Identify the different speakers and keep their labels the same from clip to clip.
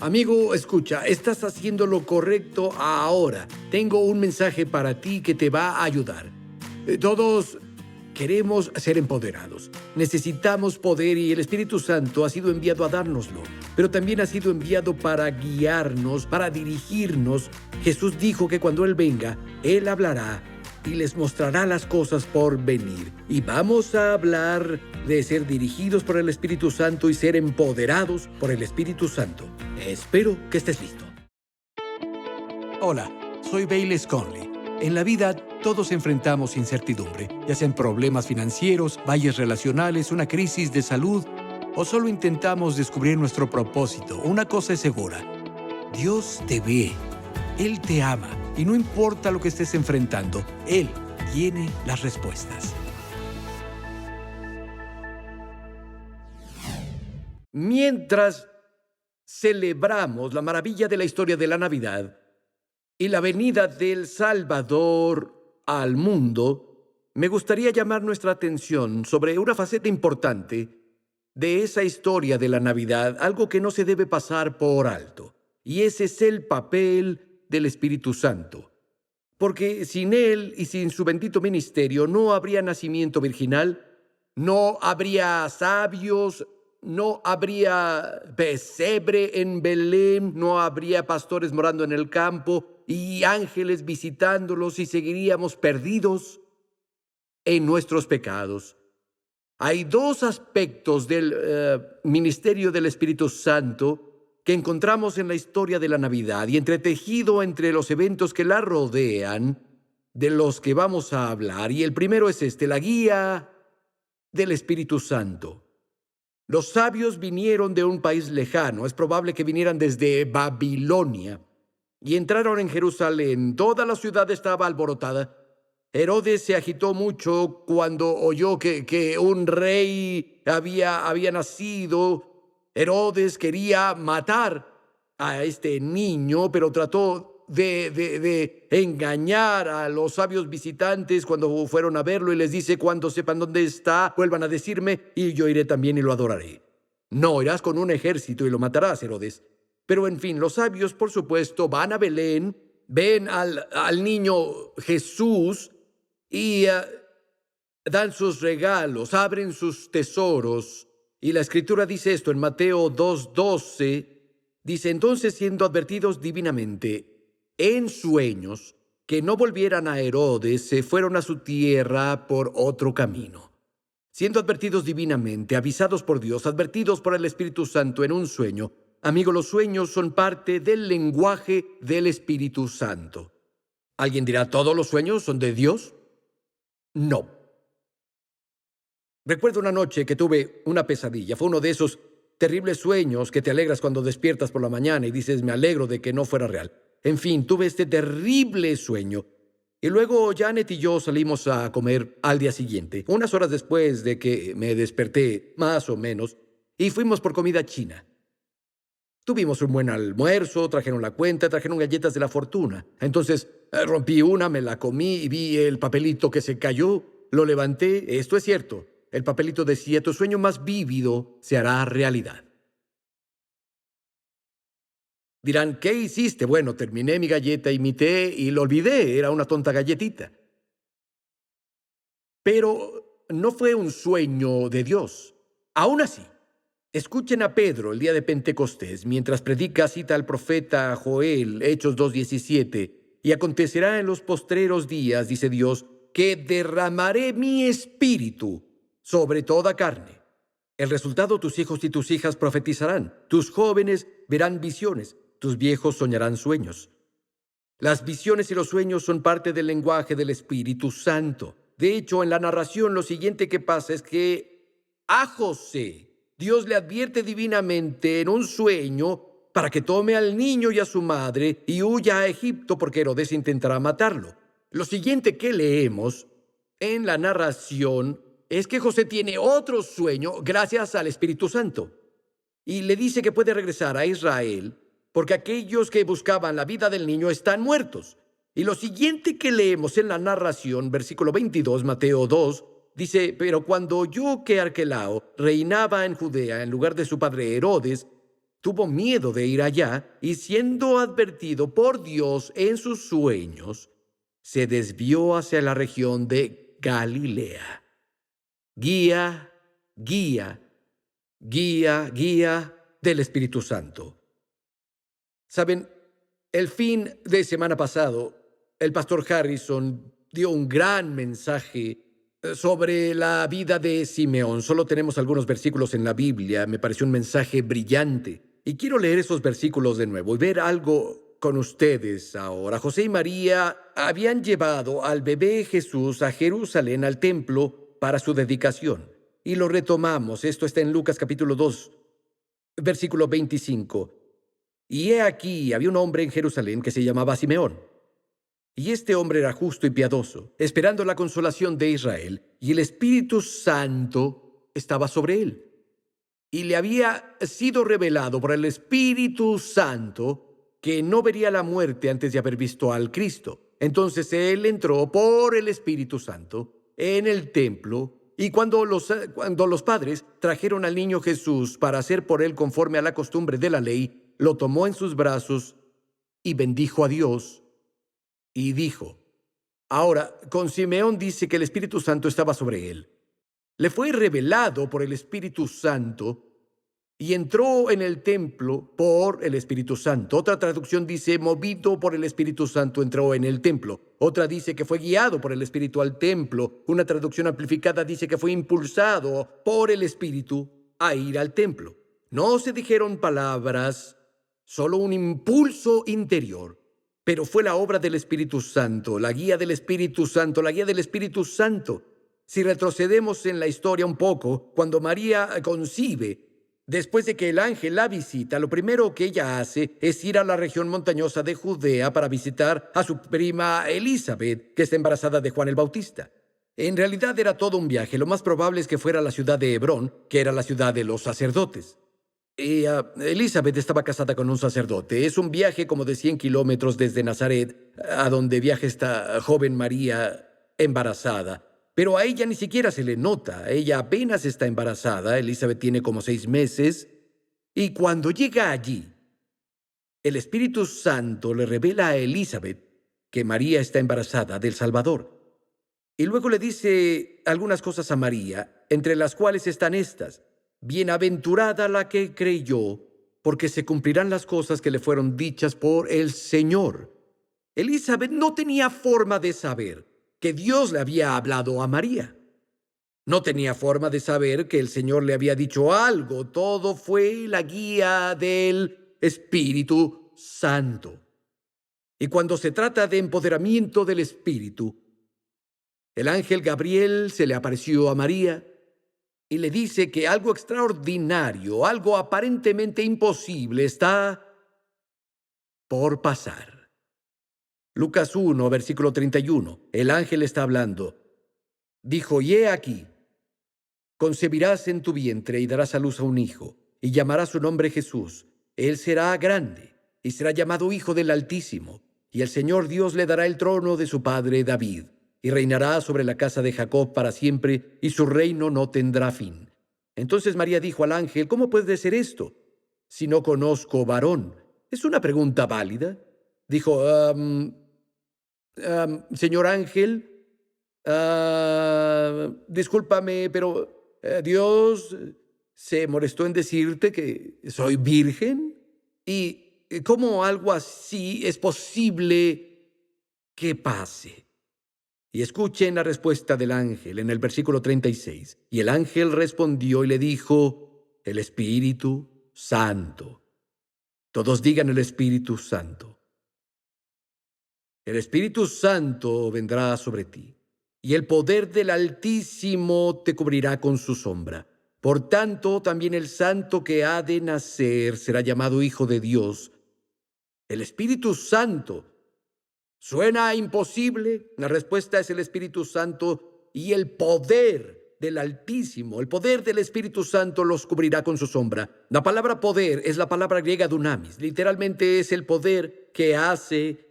Speaker 1: Amigo, escucha, estás haciendo lo correcto ahora. Tengo un mensaje para ti que te va a ayudar. Todos queremos ser empoderados. Necesitamos poder y el Espíritu Santo ha sido enviado a dárnoslo, pero también ha sido enviado para guiarnos, para dirigirnos. Jesús dijo que cuando Él venga, Él hablará y les mostrará las cosas por venir. Y vamos a hablar de ser dirigidos por el Espíritu Santo y ser empoderados por el Espíritu Santo. Espero que estés listo. Hola, soy Bayless Conley. En la vida todos enfrentamos incertidumbre, ya sean problemas financieros, valles relacionales, una crisis de salud, o solo intentamos descubrir nuestro propósito. Una cosa es segura: Dios te ve, Él te ama, y no importa lo que estés enfrentando, Él tiene las respuestas. Mientras celebramos la maravilla de la historia de la Navidad y la venida del Salvador al mundo, me gustaría llamar nuestra atención sobre una faceta importante de esa historia de la Navidad, algo que no se debe pasar por alto, y ese es el papel del Espíritu Santo. Porque sin Él y sin su bendito ministerio no habría nacimiento virginal, no habría sabios, no habría pesebre en Belén, no habría pastores morando en el campo y ángeles visitándolos, y seguiríamos perdidos en nuestros pecados. Hay dos aspectos del ministerio del Espíritu Santo que encontramos en la historia de la Navidad, y entretejido entre los eventos que la rodean, de los que vamos a hablar. Y el primero es la guía del Espíritu Santo. Los sabios vinieron de un país lejano, es probable que vinieran desde Babilonia, y entraron en Jerusalén. Toda la ciudad estaba alborotada. Herodes se agitó mucho cuando oyó que un rey había nacido. Herodes quería matar a este niño, pero trató de engañar a los sabios visitantes cuando fueron a verlo, y les dice: cuando sepan dónde está, vuelvan a decirme y yo iré también y lo adoraré. No irás con un ejército y lo matarás, Herodes. Pero en fin, los sabios, por supuesto, van a Belén, ven al niño Jesús y dan sus regalos, abren sus tesoros. Y la Escritura dice esto en Mateo 2:12, dice: entonces, siendo advertidos divinamente en sueños que no volvieran a Herodes, se fueron a su tierra por otro camino. Siendo advertidos divinamente, avisados por Dios, advertidos por el Espíritu Santo en un sueño. Amigo, los sueños son parte del lenguaje del Espíritu Santo. Alguien dirá: ¿todos los sueños son de Dios? No. Recuerdo una noche que tuve una pesadilla. Fue uno de esos terribles sueños que te alegras cuando despiertas por la mañana y dices: me alegro de que no fuera real. En fin, tuve este terrible sueño. Y luego Janet y yo salimos a comer al día siguiente, unas horas después de que me desperté, más o menos, y fuimos por comida china. Tuvimos un buen almuerzo, trajeron la cuenta, trajeron galletas de la fortuna. Entonces rompí una, me la comí y vi el papelito que se cayó. Lo levanté. Esto es cierto. El papelito decía: tu sueño más vívido se hará realidad. Dirán: ¿qué hiciste? Bueno, terminé mi galleta, imité y lo olvidé. Era una tonta galletita. Pero no fue un sueño de Dios. Aún así, escuchen a Pedro el día de Pentecostés, mientras predica, cita al profeta Joel, Hechos 2:17. Y acontecerá en los postreros días, dice Dios, que derramaré mi espíritu sobre toda carne. El resultado: tus hijos y tus hijas profetizarán, tus jóvenes verán visiones, tus viejos soñarán sueños. Las visiones y los sueños son parte del lenguaje del Espíritu Santo. De hecho, en la narración lo siguiente que pasa es que a José Dios le advierte divinamente en un sueño para que tome al niño y a su madre y huya a Egipto, porque Herodes intentará matarlo. Lo siguiente que leemos en la narración es que José tiene otro sueño gracias al Espíritu Santo, y le dice que puede regresar a Israel porque aquellos que buscaban la vida del niño están muertos. Y lo siguiente que leemos en la narración, versículo 22, Mateo 2, dice: pero cuando oyó que Arquelao reinaba en Judea en lugar de su padre Herodes, tuvo miedo de ir allá y, siendo advertido por Dios en sus sueños, se desvió hacia la región de Galilea. Guía, guía, guía, guía del Espíritu Santo. Saben, el fin de semana pasado, el pastor Harrison dio un gran mensaje sobre la vida de Simeón. Solo tenemos algunos versículos en la Biblia. Me pareció un mensaje brillante. Y quiero leer esos versículos de nuevo y ver algo con ustedes ahora. José y María habían llevado al bebé Jesús a Jerusalén, al templo, para su dedicación. Y lo retomamos. Esto está en Lucas capítulo 2, versículo 25. Y he aquí, había un hombre en Jerusalén que se llamaba Simeón. Y este hombre era justo y piadoso, esperando la consolación de Israel, y el Espíritu Santo estaba sobre él. Y le había sido revelado por el Espíritu Santo que no vería la muerte antes de haber visto al Cristo. Entonces él entró por el Espíritu Santo en el templo, y cuando los padres trajeron al niño Jesús para hacer por él conforme a la costumbre de la ley, lo tomó en sus brazos y bendijo a Dios y dijo. Ahora, con Simeón dice que el Espíritu Santo estaba sobre él. Le fue revelado por el Espíritu Santo y entró en el templo por el Espíritu Santo. Otra traducción dice, movido por el Espíritu Santo entró en el templo. Otra dice que fue guiado por el Espíritu al templo. Una traducción amplificada dice que fue impulsado por el Espíritu a ir al templo. No se dijeron palabras, solo un impulso interior. Pero fue la obra del Espíritu Santo, la guía del Espíritu Santo, la guía del Espíritu Santo. Si retrocedemos en la historia un poco, cuando María concibe, después de que el ángel la visita, lo primero que ella hace es ir a la región montañosa de Judea para visitar a su prima Elizabeth, que está embarazada de Juan el Bautista. En realidad era todo un viaje. Lo más probable es que fuera a la ciudad de Hebrón, que era la ciudad de los sacerdotes. Elizabeth estaba casada con un sacerdote. Es un viaje como de 100 kilómetros desde Nazaret a donde viaja esta joven María embarazada. Pero a ella ni siquiera se le nota. Ella apenas está embarazada. Elizabeth tiene como 6 meses. Y cuando llega allí, el Espíritu Santo le revela a Elizabeth que María está embarazada del Salvador. Y luego le dice algunas cosas a María, entre las cuales están estas. Bienaventurada la que creyó, porque se cumplirán las cosas que le fueron dichas por el Señor. Elizabeth no tenía forma de saber que Dios le había hablado a María. No tenía forma de saber que el Señor le había dicho algo. Todo fue la guía del Espíritu Santo. Y cuando se trata de empoderamiento del Espíritu, el ángel Gabriel se le apareció a María y le dice que algo extraordinario, algo aparentemente imposible está por pasar. Lucas 1, versículo 31. El ángel está hablando. Dijo, y he aquí, concebirás en tu vientre y darás a luz a un hijo, y llamarás su nombre Jesús. Él será grande y será llamado Hijo del Altísimo, y el Señor Dios le dará el trono de su padre David, y reinará sobre la casa de Jacob para siempre, y su reino no tendrá fin. Entonces María dijo al ángel, ¿cómo puede ser esto, si no conozco varón? ¿Es una pregunta válida? Dijo, señor ángel, discúlpame, pero Dios se molestó en decirte que soy virgen. ¿Y cómo algo así es posible que pase? Y escuchen la respuesta del ángel en el versículo 36. Y el ángel respondió y le dijo, el Espíritu Santo. Todos digan el Espíritu Santo. El Espíritu Santo vendrá sobre ti, y el poder del Altísimo te cubrirá con su sombra. Por tanto, también el santo que ha de nacer será llamado Hijo de Dios. El Espíritu Santo. ¿Suena imposible? La respuesta es el Espíritu Santo y el poder del Altísimo. El poder del Espíritu Santo los cubrirá con su sombra. La palabra poder es la palabra griega dunamis. Literalmente es el poder que hace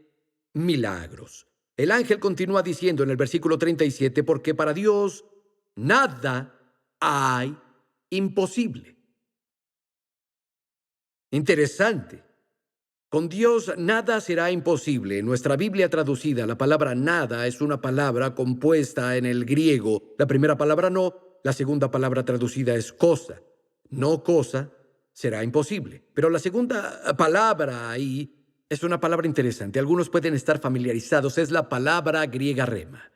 Speaker 1: milagros. El ángel continúa diciendo en el versículo 37, porque para Dios nada hay imposible. Interesante. Con Dios nada será imposible. En nuestra Biblia traducida, la palabra nada es una palabra compuesta en el griego. La primera palabra no, la segunda palabra traducida es cosa. No cosa será imposible. Pero la segunda palabra ahí es una palabra interesante. Algunos pueden estar familiarizados. Es la palabra griega rema.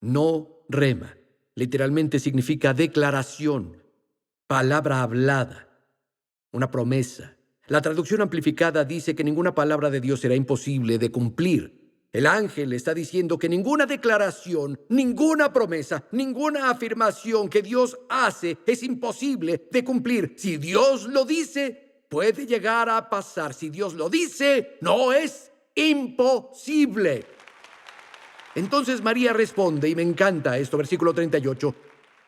Speaker 1: No rema. Literalmente significa declaración, palabra hablada, una promesa. La traducción amplificada dice que ninguna palabra de Dios será imposible de cumplir. El ángel está diciendo que ninguna declaración, ninguna promesa, ninguna afirmación que Dios hace es imposible de cumplir. Si Dios lo dice, puede llegar a pasar. Si Dios lo dice, no es imposible. Entonces María responde, y me encanta esto, versículo 38.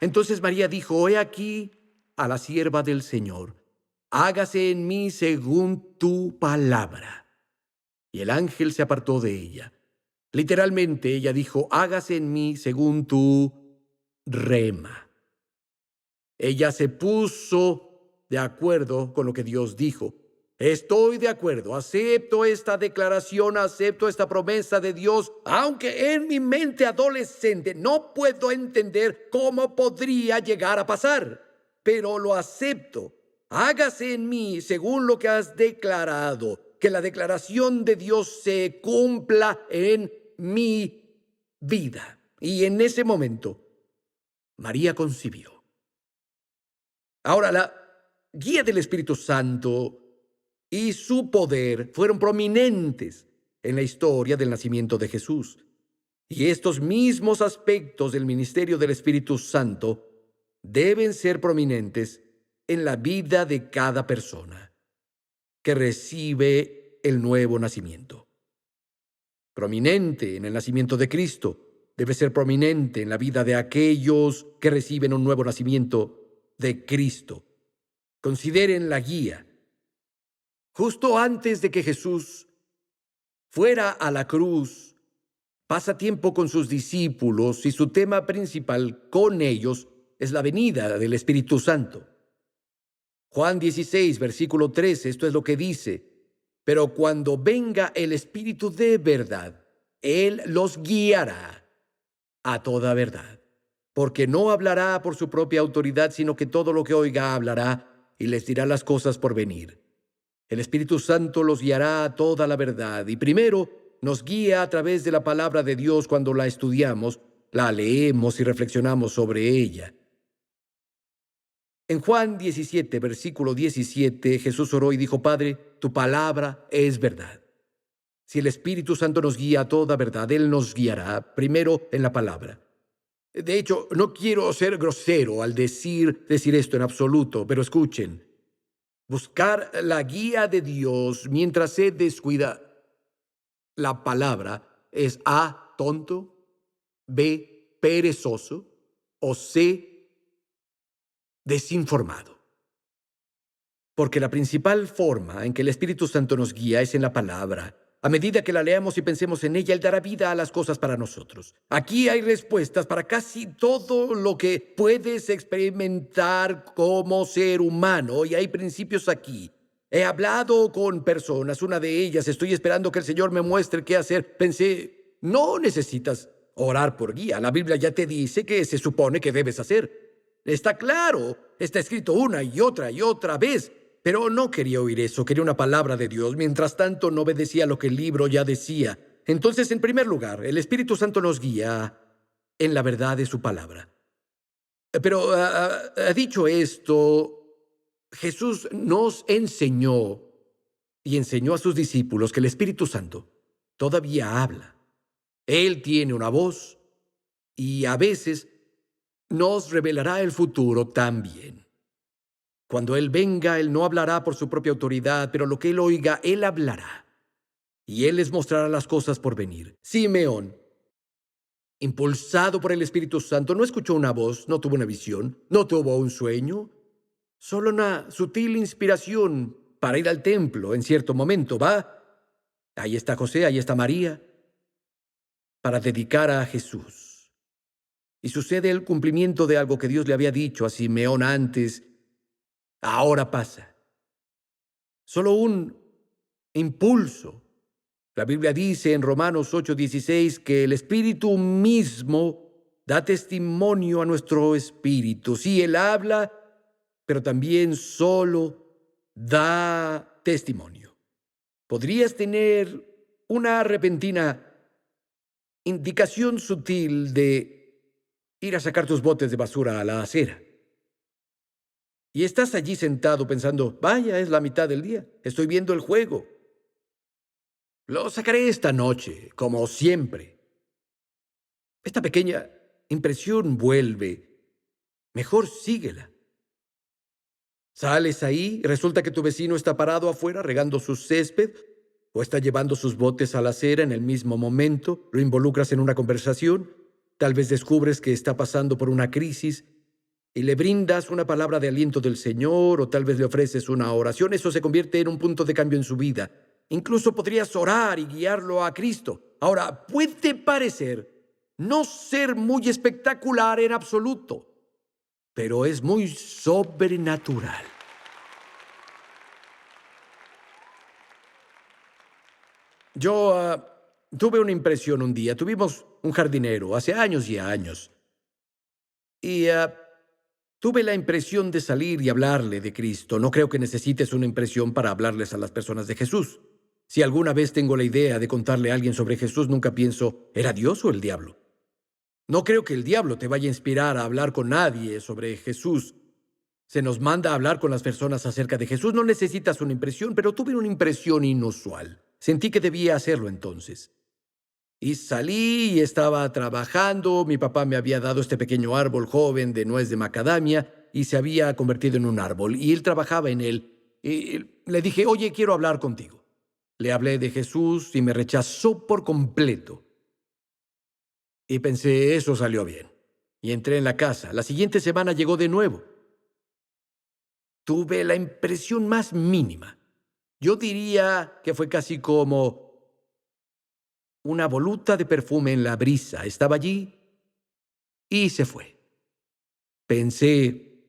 Speaker 1: Entonces María dijo, he aquí a la sierva del Señor. Hágase en mí según tu palabra. Y el ángel se apartó de ella. Literalmente ella dijo, hágase en mí según tu rema. Ella se puso de acuerdo con lo que Dios dijo. Estoy de acuerdo, acepto esta declaración, acepto esta promesa de Dios, aunque en mi mente adolescente no puedo entender cómo podría llegar a pasar, pero lo acepto. Hágase en mí según lo que has declarado, que la declaración de Dios se cumpla en mi vida. Y en ese momento, María concibió. Ahora, la guía del Espíritu Santo y su poder fueron prominentes en la historia del nacimiento de Jesús. Y estos mismos aspectos del ministerio del Espíritu Santo deben ser prominentes en la vida de cada persona que recibe el nuevo nacimiento. Prominente en el nacimiento de Cristo, debe ser prominente en la vida de aquellos que reciben un nuevo nacimiento de Cristo. Consideren la guía. Justo antes de que Jesús fuera a la cruz, pasa tiempo con sus discípulos y su tema principal con ellos es la venida del Espíritu Santo. Juan 16, versículo 13, esto es lo que dice: pero cuando venga el Espíritu de verdad, Él los guiará a toda verdad, porque no hablará por su propia autoridad, sino que todo lo que oiga hablará y les dirá las cosas por venir. El Espíritu Santo los guiará a toda la verdad y primero nos guía a través de la palabra de Dios cuando la estudiamos, la leemos y reflexionamos sobre ella. En Juan 17, versículo 17, Jesús oró y dijo: Padre, tu palabra es verdad. Si el Espíritu Santo nos guía a toda verdad, Él nos guiará primero en la palabra. De hecho, no quiero ser grosero al decir esto en absoluto, pero escuchen. Buscar la guía de Dios mientras se descuida la palabra es A, tonto, B, perezoso o C, desinformado. Porque la principal forma en que el Espíritu Santo nos guía es en la palabra. A medida que la leamos y pensemos en ella, Él dará vida a las cosas para nosotros. Aquí hay respuestas para casi todo lo que puedes experimentar como ser humano, y hay principios aquí. He hablado con personas, una de ellas, estoy esperando que el Señor me muestre qué hacer. Pensé, no necesitas orar por guía. La Biblia ya te dice qué se supone que debes hacer. Está claro, está escrito una y otra vez. Pero no quería oír eso, quería una palabra de Dios. Mientras tanto, no obedecía lo que el libro ya decía. Entonces, en primer lugar, el Espíritu Santo nos guía en la verdad de su palabra. Pero, dicho esto, Jesús nos enseñó y enseñó a sus discípulos que el Espíritu Santo todavía habla. Él tiene una voz y a veces nos revelará el futuro también. Cuando Él venga, Él no hablará por su propia autoridad, pero lo que Él oiga, Él hablará. Y Él les mostrará las cosas por venir. Simeón, impulsado por el Espíritu Santo, no escuchó una voz, no tuvo una visión, no tuvo un sueño, solo una sutil inspiración para ir al templo en cierto momento. Va, ahí está José, ahí está María, para dedicar a Jesús. Y sucede el cumplimiento de algo que Dios le había dicho a Simeón antes. Ahora pasa. solo un impulso. La Biblia dice en Romanos 8:16 que el Espíritu mismo da testimonio a nuestro espíritu. Sí, Él habla, pero también solo da testimonio. Podrías tener una repentina indicación sutil de ir a sacar tus botes de basura a la acera. Y estás allí sentado pensando, vaya, es la mitad del día, estoy viendo el juego. Lo sacaré esta noche, como siempre. Esta pequeña impresión vuelve. Mejor síguela. Sales ahí, resulta que tu vecino está parado afuera regando su césped o está llevando sus botes a la acera en el mismo momento, lo involucras en una conversación, tal vez descubres que está pasando por una crisis y le brindas una palabra de aliento del Señor o tal vez le ofreces una oración. Eso se convierte en un punto de cambio en su vida. Incluso podrías orar y guiarlo a Cristo. Ahora, puede parecer no ser muy espectacular en absoluto, pero es muy sobrenatural. Yo tuve una impresión un día. Tuvimos un jardinero hace años y años. Y tuve la impresión de salir y hablarle de Cristo. No creo que necesites una impresión para hablarles a las personas de Jesús. Si alguna vez tengo la idea de contarle a alguien sobre Jesús, nunca pienso, ¿era Dios o el diablo? No creo que el diablo te vaya a inspirar a hablar con nadie sobre Jesús. Se nos manda a hablar con las personas acerca de Jesús. No necesitas una impresión, pero tuve una impresión inusual. Sentí que debía hacerlo entonces. Y salí y estaba trabajando. Mi papá me había dado este pequeño árbol joven de nuez de macadamia y se había convertido en un árbol. Y él trabajaba en él. Y le dije, oye, quiero hablar contigo. Le hablé de Jesús y me rechazó por completo. Y pensé, eso salió bien. Y entré en la casa. La siguiente semana llegó de nuevo. Tuve la impresión más mínima. Yo diría que fue casi como una voluta de perfume en la brisa. Estaba allí y se fue. Pensé,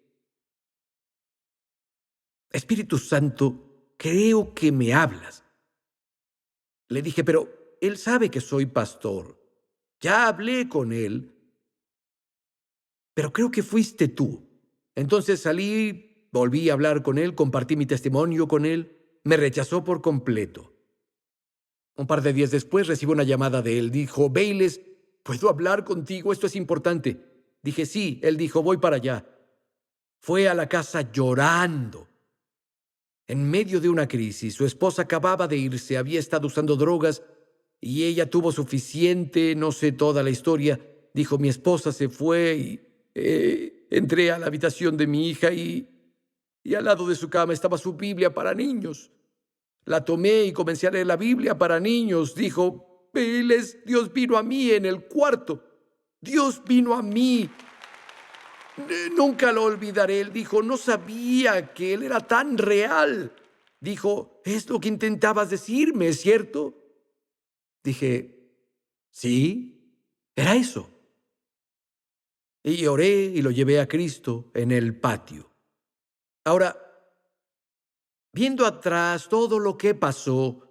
Speaker 1: Espíritu Santo, creo que me hablas. Le dije, pero él sabe que soy pastor. Ya hablé con él, pero creo que fuiste tú. Entonces salí, volví a hablar con él, compartí mi testimonio con él. Me rechazó por completo. Un par de días después recibo una llamada de él. Dijo, Bayless, ¿puedo hablar contigo? Esto es importante. Dije, sí. Él dijo, voy para allá. Fue a la casa llorando. En medio de una crisis, su esposa acababa de irse, había estado usando drogas y ella tuvo suficiente, no sé toda la historia. Dijo, mi esposa se fue y entré a la habitación de mi hija y al lado de su cama estaba su Biblia para niños. La tomé y comencé a leer la Biblia para niños. Dijo, Vélez, Dios vino a mí en el cuarto. Dios vino a mí. Nunca lo olvidaré. Él dijo, no sabía que Él era tan real. Dijo, es lo que intentabas decirme, ¿cierto? Dije, sí, era eso. Y oré y lo llevé a Cristo en el patio. Ahora, viendo atrás todo lo que pasó,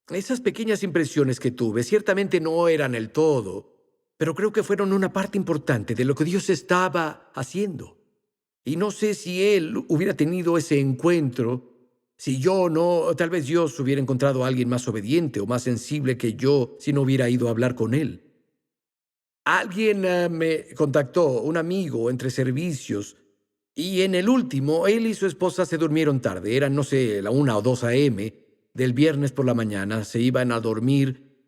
Speaker 1: esas pequeñas impresiones que tuve ciertamente no eran el todo, pero creo que fueron una parte importante de lo que Dios estaba haciendo. Y no sé si Él hubiera tenido ese encuentro, si yo no, tal vez Dios hubiera encontrado a alguien más obediente o más sensible que yo si no hubiera ido a hablar con Él. Alguien me contactó, un amigo entre servicios, y en el último, él y su esposa se durmieron tarde. Eran, no sé, la 1 o 2 a.m. del viernes por la mañana. Se iban a dormir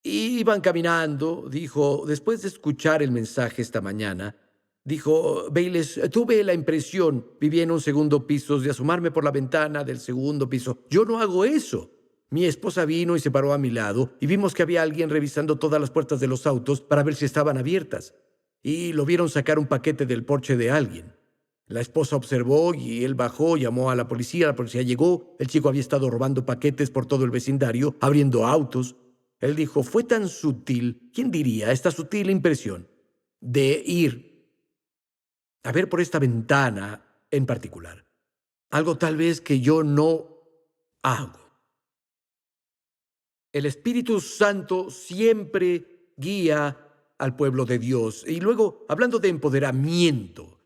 Speaker 1: y iban caminando. Dijo, después de escuchar el mensaje esta mañana, dijo, Bayless, tuve la impresión, vivía en un segundo piso, de asomarme por la ventana del segundo piso. Yo no hago eso. Mi esposa vino y se paró a mi lado y vimos que había alguien revisando todas las puertas de los autos para ver si estaban abiertas. Y lo vieron sacar un paquete del porche de alguien. La esposa observó y él bajó, llamó a la policía llegó. El chico había estado robando paquetes por todo el vecindario, abriendo autos. Él dijo, fue tan sutil, ¿quién diría esta sutil impresión de ir a ver por esta ventana en particular? Algo tal vez que yo no hago. El Espíritu Santo siempre guía al pueblo de Dios. Y luego, hablando de empoderamiento,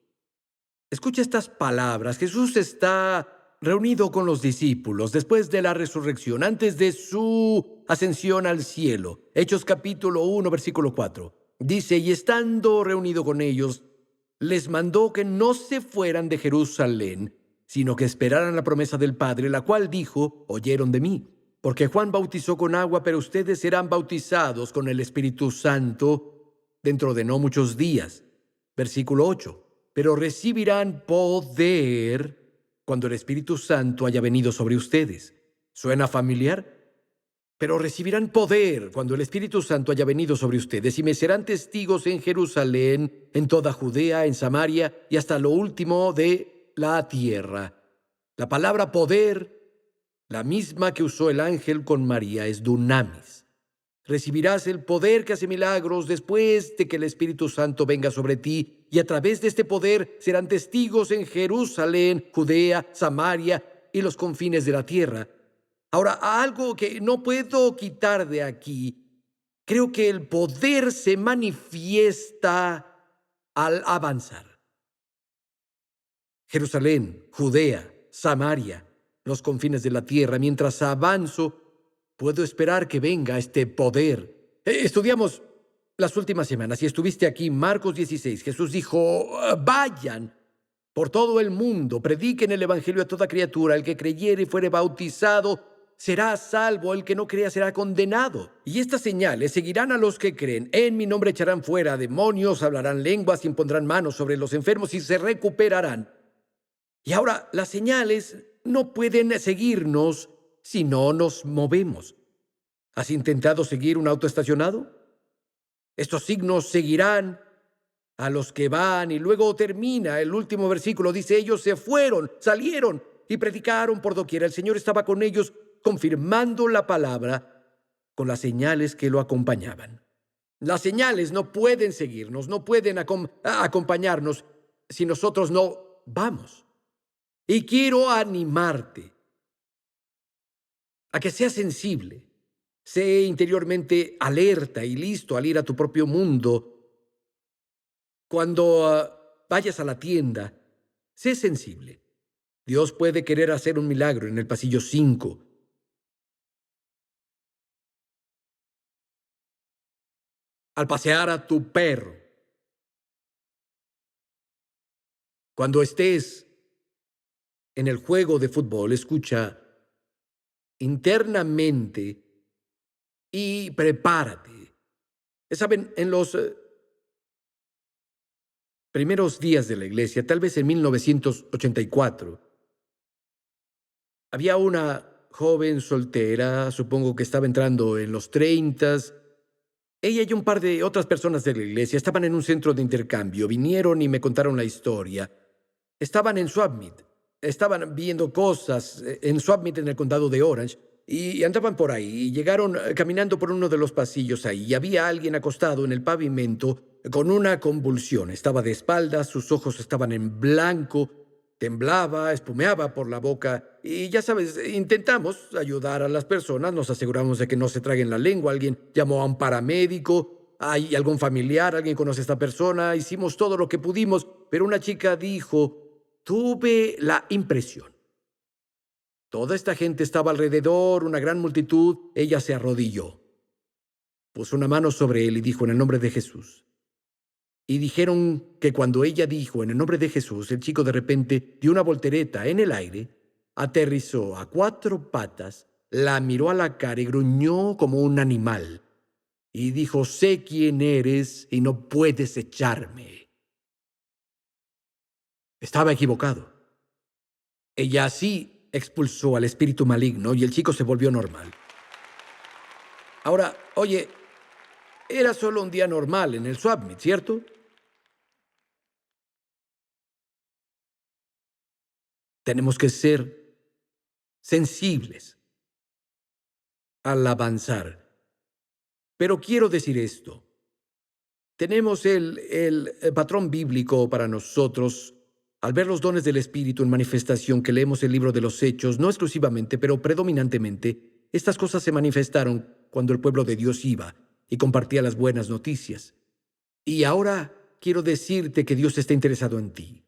Speaker 1: escucha estas palabras. Jesús está reunido con los discípulos después de la resurrección, antes de su ascensión al cielo. Hechos capítulo 1, versículo 4. Dice, y estando reunido con ellos, les mandó que no se fueran de Jerusalén, sino que esperaran la promesa del Padre, la cual dijo, oyeron de mí. Porque Juan bautizó con agua, pero ustedes serán bautizados con el Espíritu Santo dentro de no muchos días. Versículo 8. Pero recibirán poder cuando el Espíritu Santo haya venido sobre ustedes. ¿Suena familiar? Pero recibirán poder cuando el Espíritu Santo haya venido sobre ustedes y me serán testigos en Jerusalén, en toda Judea, en Samaria y hasta lo último de la tierra. La palabra poder, la misma que usó el ángel con María, es dunamis. Recibirás el poder que hace milagros después de que el Espíritu Santo venga sobre ti, y a través de este poder serán testigos en Jerusalén, Judea, Samaria y los confines de la tierra. Ahora, algo que no puedo quitar de aquí, creo que el poder se manifiesta al avanzar. Jerusalén, Judea, Samaria, los confines de la tierra. Mientras avanzo, puedo esperar que venga este poder. Estudiamos las últimas semanas y estuviste aquí, Marcos 16. Jesús dijo, vayan por todo el mundo, prediquen el evangelio a toda criatura. El que creyere y fuere bautizado será salvo, el que no crea será condenado. Y estas señales seguirán a los que creen. En mi nombre echarán fuera demonios, hablarán lenguas, impondrán manos sobre los enfermos y se recuperarán. Y ahora, las señales no pueden seguirnos si no nos movemos. ¿Has intentado seguir un auto estacionado? Estos signos seguirán a los que van, y luego termina el último versículo. Dice, ellos se fueron, salieron y predicaron por doquier. El Señor estaba con ellos, confirmando la palabra con las señales que lo acompañaban. Las señales no pueden seguirnos, no pueden acompañarnos si nosotros no vamos. Y quiero animarte a que seas sensible, sé interiormente alerta y listo al ir a tu propio mundo. Cuando vayas a la tienda, sé sensible. Dios puede querer hacer un milagro en el pasillo 5. Al pasear a tu perro. Cuando estés en el juego de fútbol, escucha internamente y prepárate. Saben, en los primeros días de la iglesia, tal vez en 1984, había una joven soltera, supongo que estaba entrando en los 30. Ella y un par de otras personas de la iglesia estaban en un centro de intercambio. Vinieron y me contaron la historia. Estaban en Swapmeet. Estaban viendo cosas en Swapmeet, en el condado de Orange, y andaban por ahí. Y llegaron caminando por uno de los pasillos ahí, y había alguien acostado en el pavimento con una convulsión. Estaba de espaldas, sus ojos estaban en blanco, temblaba, espumeaba por la boca. Y ya sabes, intentamos ayudar a las personas, nos aseguramos de que no se traguen la lengua. Alguien llamó a un paramédico, hay algún familiar, alguien conoce a esta persona. Hicimos todo lo que pudimos, pero una chica dijo, tuve la impresión. Toda esta gente estaba alrededor, una gran multitud. Ella se arrodilló, puso una mano sobre él y dijo, en el nombre de Jesús. Y dijeron que cuando ella dijo, en el nombre de Jesús, el chico de repente dio una voltereta en el aire, aterrizó a 4 patas, la miró a la cara y gruñó como un animal. Y dijo, sé quién eres y no puedes echarme. Estaba equivocado. Ella así expulsó al espíritu maligno y el chico se volvió normal. Ahora, oye, era solo un día normal en el Swapmeet, ¿cierto? Tenemos que ser sensibles al avanzar. Pero quiero decir esto. Tenemos el patrón bíblico para nosotros Al ver los dones del Espíritu en manifestación que leemos el libro de los Hechos, no exclusivamente, pero predominantemente, estas cosas se manifestaron cuando el pueblo de Dios iba y compartía las buenas noticias. Y ahora quiero decirte que Dios está interesado en ti,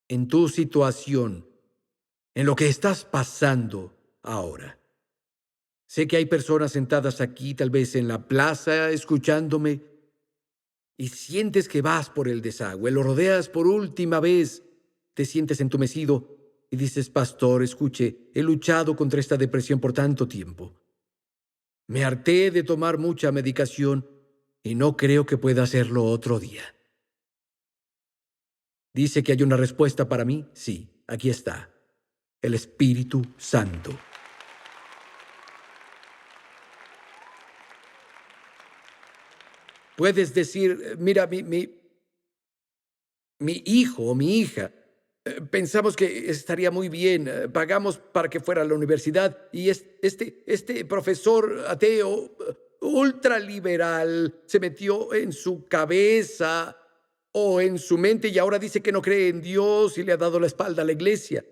Speaker 1: en tu situación, en lo que estás pasando ahora. Sé que hay personas sentadas aquí, tal vez en la plaza, escuchándome, y sientes que vas por el desagüe, lo rodeas por última vez, te sientes entumecido y dices: pastor, escuche, he luchado contra esta depresión por tanto tiempo. Me harté de tomar mucha medicación y no creo que pueda hacerlo otro día. ¿Dice que hay una respuesta para mí? Sí, aquí está. El Espíritu Santo. Puedes decir: mira, mi hijo o mi hija, pensamos que estaría muy bien, pagamos para que fuera a la universidad y este profesor ateo, ultraliberal, se metió en su cabeza o en su mente y ahora dice que no cree en Dios y le ha dado la espalda a la iglesia.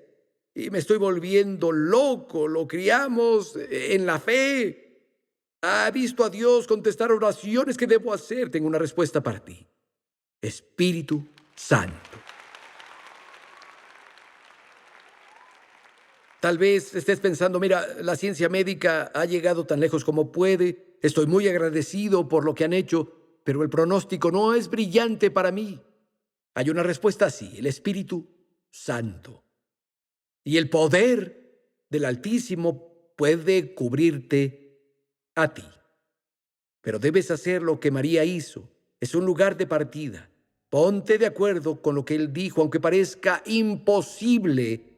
Speaker 1: Y me estoy volviendo loco, lo criamos en la fe. ¿Ha visto a Dios contestar oraciones? ¿Qué debo hacer? Tengo una respuesta para ti. Espíritu Santo. Tal vez estés pensando: mira, la ciencia médica ha llegado tan lejos como puede, estoy muy agradecido por lo que han hecho, pero el pronóstico no es brillante para mí. Hay una respuesta así: el Espíritu Santo. Y el poder del Altísimo puede cubrirte a ti. Pero debes hacer lo que María hizo. Es un lugar de partida. Ponte de acuerdo con lo que Él dijo, aunque parezca imposible.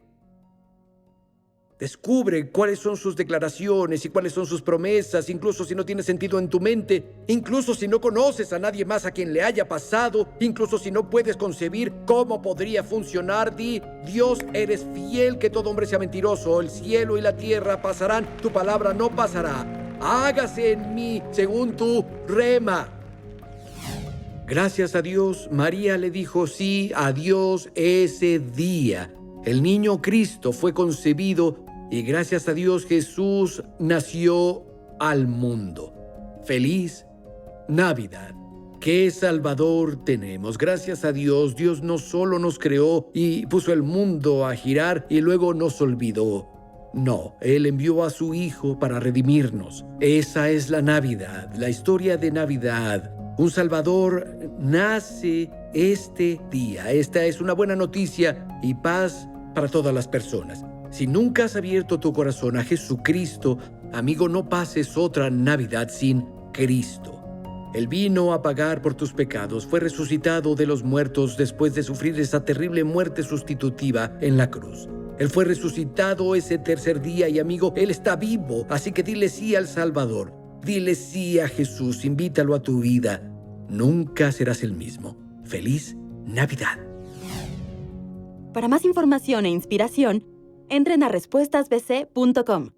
Speaker 1: Descubre cuáles son sus declaraciones y cuáles son sus promesas, incluso si no tiene sentido en tu mente, incluso si no conoces a nadie más a quien le haya pasado, incluso si no puedes concebir cómo podría funcionar. Di: Dios, eres fiel, que todo hombre sea mentiroso. El cielo y la tierra pasarán, tu palabra no pasará. Hágase en mí según tu rema. Gracias a Dios, María le dijo sí a Dios ese día. El niño Cristo fue concebido y gracias a Dios Jesús nació al mundo. ¡Feliz Navidad! ¡Qué Salvador tenemos! Gracias a Dios, Dios no solo nos creó y puso el mundo a girar y luego nos olvidó. No, Él envió a su Hijo para redimirnos. Esa es la Navidad, la historia de Navidad. Un Salvador nace este día. Esta es una buena noticia y paz para todas las personas. Si nunca has abierto tu corazón a Jesucristo, amigo, no pases otra Navidad sin Cristo. Él vino a pagar por tus pecados, fue resucitado de los muertos después de sufrir esa terrible muerte sustitutiva en la cruz. Él fue resucitado ese tercer día y, amigo, Él está vivo, así que dile sí al Salvador. Dile sí a Jesús, invítalo a tu vida. Nunca serás el mismo. ¡Feliz Navidad!
Speaker 2: Para más información e inspiración, entren a respuestasbc.com.